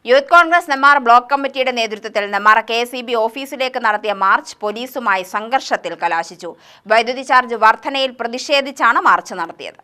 Youth Congress Nenmara block കമ്മിറ്റിയുടെ നേതൃത്വത്തിൽ Nenmara KSEB ഓഫീസിലേക്ക് നടത്തിയ മാർച്ച് പോലീസുമായി സംഘർഷത്തിൽ കലാശിച്ചു. വൈദ്യുതി ചാർജ് വർധനയിൽ പ്രതിഷേധിച്ചാണ് മാർച്ച് നടത്തിയത്.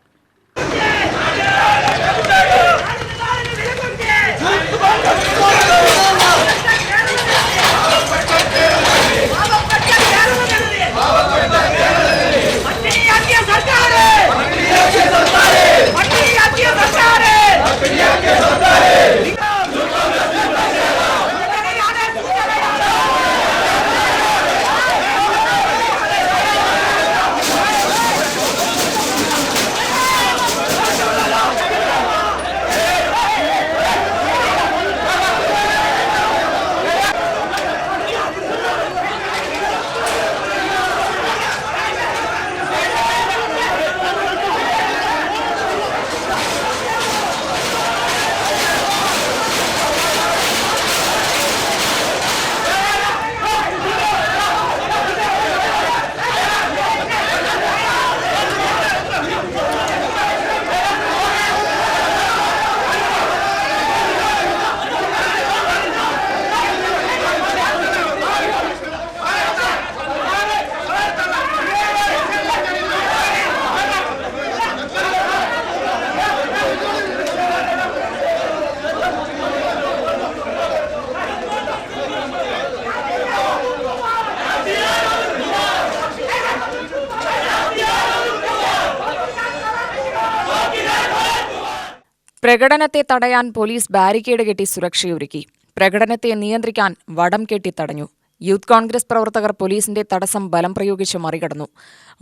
പ്രകടനത്തെ തടയാൻ പോലീസ് ബാരിക്കേഡ് കെട്ടി സുരക്ഷയൊരുക്കി. പ്രകടനത്തെ നിയന്ത്രിക്കാൻ വടം കെട്ടി തടഞ്ഞു. യൂത്ത് കോൺഗ്രസ് പ്രവർത്തകർ പോലീസിന്റെ തടസ്സം ബലം പ്രയോഗിച്ച് മറികടന്നു.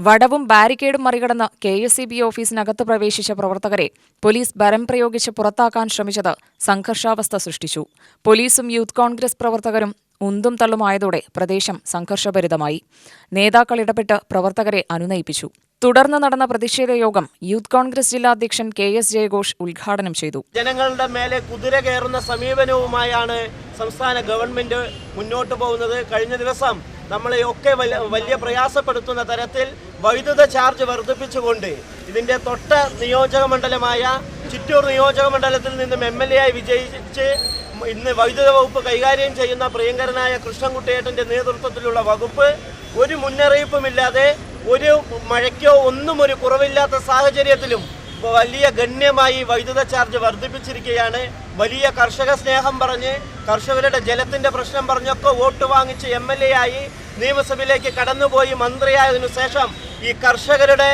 വടവും ബാരിക്കേഡും മറികടന്ന് KSEB ഓഫീസിനകത്ത് പ്രവേശിച്ച പ്രവർത്തകരെ പോലീസ് ബലം പ്രയോഗിച്ച് പുറത്താക്കാൻ ശ്രമിച്ചത് സംഘർഷാവസ്ഥ സൃഷ്ടിച്ചു. പോലീസും യൂത്ത് കോൺഗ്രസ് പ്രവർത്തകരും ഉന്തും തള്ളുമായതോടെ പ്രദേശം സംഘർഷഭരിതമായി. നേതാക്കൾ ഇടപെട്ട് പ്രവർത്തകരെ അനുനയിപ്പിച്ചു. തുടർന്ന് നടന്ന പ്രതിഷേധ യോഗം യൂത്ത് കോൺഗ്രസ് ജില്ലാ അധ്യക്ഷൻ KS ജയഘോഷ് ഉദ്ഘാടനം ചെയ്തു. ജനങ്ങളുടെ മേലെ കുതിര കയറുന്ന സമീപനവുമായാണ് സംസ്ഥാന ഗവൺമെന്റ് മുന്നോട്ട് പോകുന്നത്. കഴിഞ്ഞ ദിവസം നമ്മളെയൊക്കെ വലിയ പ്രയാസപ്പെടുത്തുന്ന തരത്തിൽ വൈദ്യുത ചാർജ് വർദ്ധിപ്പിച്ചുകൊണ്ട് ഇതിന്റെ തൊട്ട നിയോജക മണ്ഡലമായ ചിറ്റൂർ നിയോജക മണ്ഡലത്തിൽ നിന്നും MLA ആയി വിജയിച്ച് ഇന്ന് വൈദ്യുത വകുപ്പ് കൈകാര്യം ചെയ്യുന്ന പ്രിയങ്കരനായ കൃഷ്ണൻകുട്ടിയേട്ടന്റെ നേതൃത്വത്തിലുള്ള വകുപ്പ് ഒരു മുന്നറിയിപ്പുമില്ലാതെ ഒരു മഴയ്ക്കോ ഒന്നും ഒരു കുറവില്ലാത്ത സാഹചര്യത്തിലും വലിയ ഗണ്യമായി വൈദ്യുത ചാർജ് വർദ്ധിപ്പിച്ചിരിക്കുകയാണ്. വലിയ കർഷക സ്നേഹം പറഞ്ഞ് കർഷകരുടെ ജലത്തിന്റെ പ്രശ്നം പറഞ്ഞൊക്കെ വോട്ട് വാങ്ങിച്ച് MLA ആയി നിയമസഭയിലേക്ക് കടന്നുപോയി മന്ത്രിയായതിനു ശേഷം ഈ കർഷകരുടെ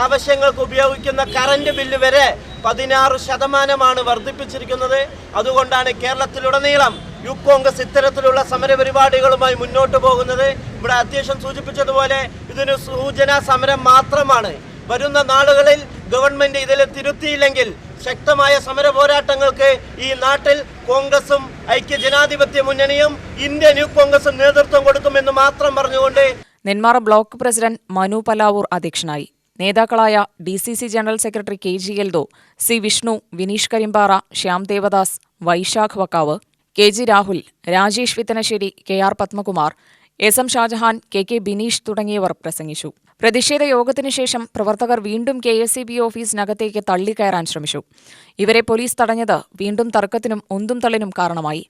ആവശ്യങ്ങൾക്ക് ഉപയോഗിക്കുന്ന കറന്റ് ബില്ല് വരെ 16% വർദ്ധിപ്പിച്ചിരിക്കുന്നത്. അതുകൊണ്ടാണ് കേരളത്തിലുടനീളം യൂത്ത് കോൺഗ്രസ് ഇത്തരത്തിലുള്ള സമരപരിപാടികളുമായി മുന്നോട്ട് പോകുന്നത്. ഇവിടെ അധ്യക്ഷൻ സൂചിപ്പിച്ചതുപോലെ ഇതൊരു സൂചനാ സമരം മാത്രമാണ്. വരുന്ന നാളുകളിൽ ഗവൺമെന്റ് ഇതിൽ തിരുത്തിയില്ലെങ്കിൽ ശക്തമായ സമര പോരാട്ടങ്ങൾക്ക് ഈ നാട്ടിൽ കോൺഗ്രസും ഐക്യജനാധിപത്യ മുന്നണിയും ഇന്ത്യൻ യൂത്ത് കോൺഗ്രസും നേതൃത്വം കൊടുക്കുമെന്ന് മാത്രം പറഞ്ഞുകൊണ്ട് നെന്മാറ ബ്ലോക്ക് പ്രസിഡന്റ് മനു പലാവൂർ അധ്യക്ഷനായി. നേതാക്കളായ DCC general secretary KG Eldho, C Vishnu, Vineesh Karimpara, Shyam Devadas, Vaisakh Vakkavu, KG Rahul, Rajesh Vithanassery, KR Padmakumar, SM Shajahan, KK Bineesh തുടങ്ങിയവർ പ്രസംഗിച്ചു. പ്രതിഷേധ യോഗത്തിനു ശേഷം പ്രവർത്തകർ വീണ്ടും KSEB ഓഫീസിനകത്തേക്ക് തള്ളിക്കയറാൻ ശ്രമിച്ചു. ഇവരെ പോലീസ് തടഞ്ഞത് വീണ്ടും തർക്കത്തിനും ഉന്തും തള്ളിനും കാരണമായി.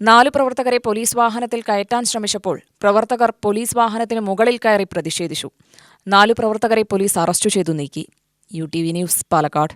നാലു പ്രവർത്തകരെ പോലീസ് വാഹനത്തിൽ കയറ്റാൻ ശ്രമിച്ചപ്പോൾ പ്രവർത്തകർ പോലീസ് വാഹനത്തിന് മുകളിൽ കയറി പ്രതിഷേധിച്ചു. 4 പ്രവർത്തകരെ പോലീസ് അറസ്റ്റ് ചെയ്തു നീക്കി. UTV news, Palakkad.